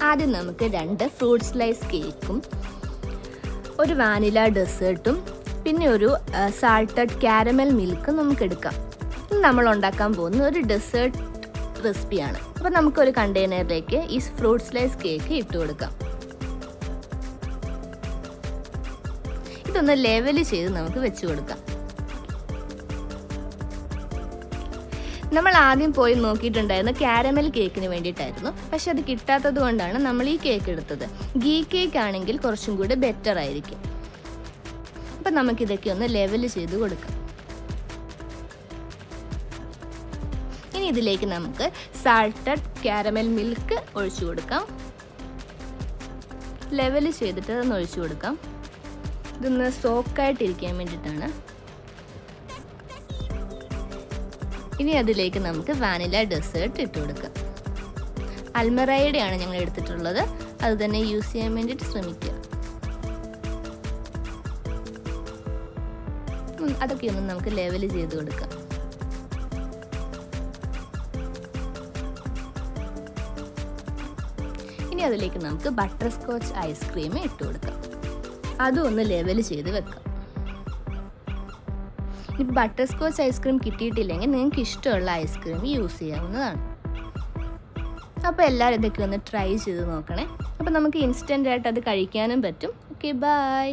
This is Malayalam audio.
ആദ്യം നമുക്ക് 2 ഫ്രൂട്ട് സ്ലൈസ് കേക്കും ഒരു വാനില ഡെസേർട്ടും പിന്നെ ഒരു സാൾട്ടഡ് കാരമൽ മിൽക്കും നമുക്ക് എടുക്കാം. നമ്മൾ ഉണ്ടാക്കാൻ പോകുന്ന ഒരു ഡെസേർട്ട് റെസിപ്പിയാണ്. അപ്പോൾ നമുക്കൊരു കണ്ടെയ്നറിലേക്ക് ഈ ഫ്രൂട്ട് സ്ലൈസ് കേക്ക് ഇട്ട് കൊടുക്കാം. ഇതൊന്ന് ലെവൽ ചെയ്ത് നമുക്ക് വെച്ച് കൊടുക്കാം. നമ്മൾ ആദ്യം പോയി നോക്കിയിട്ടുണ്ടായിരുന്ന കാരമൽ കേക്കിന് വേണ്ടിയിട്ടായിരുന്നു, പക്ഷെ അത് കിട്ടാത്തത് കൊണ്ടാണ് നമ്മൾ ഈ കേക്ക് എടുത്തത്. ഗീ കേക്ക് ആണെങ്കിൽ കുറച്ചും കൂടി ബെറ്റർ ആയിരിക്കും. അപ്പം നമുക്കിതൊക്കെ ഒന്ന് ലെവൽ ചെയ്ത് കൊടുക്കാം. ഇനി ഇതിലേക്ക് നമുക്ക് സാൾട്ടഡ് കാരമൽ മിൽക്ക് ഒഴിച്ചു കൊടുക്കാം. ലെവൽ ചെയ്തിട്ട് അതൊന്ന് ഒഴിച്ചു കൊടുക്കാം. ഇതൊന്ന് സോക്കായിട്ടിരിക്കാൻ വേണ്ടിയിട്ടാണ്. ഇനി അതിലേക്ക് നമുക്ക് വാനില ഡെസേർട്ട് ഇട്ട് കൊടുക്കാം. അൽമറയുടെയാണ് ഞങ്ങൾ എടുത്തിട്ടുള്ളത്, അത് തന്നെ യൂസ് ചെയ്യാൻ വേണ്ടിയിട്ട് ശ്രമിക്കുക. അതൊക്കെ ഒന്ന് നമുക്ക് ലെവൽ ചെയ്ത് കൊടുക്കാം. ഇനി അതിലേക്ക് നമുക്ക് ബട്ടർ സ്കോച്ച് ഐസ്ക്രീം ഇട്ട് കൊടുക്കാം. അതും ഒന്ന് ലെവൽ ചെയ്ത് വെക്കാം. ഇനി ബട്ടർ സ്കോച്ച് ഐസ്ക്രീം കിട്ടിയിട്ടില്ലെങ്കിൽ നിങ്ങൾക്ക് ഇഷ്ടമുള്ള ഐസ്ക്രീം യൂസ് ചെയ്യാവുന്നതാണ്. അപ്പോൾ എല്ലാവരും ഇതൊക്കെ ഒന്ന് ട്രൈ ചെയ്ത് നോക്കണേ. അപ്പോൾ നമുക്ക് ഇൻസ്റ്റൻ്റ് ആയിട്ട് അത് കഴിക്കാനും പറ്റും. Okay, by.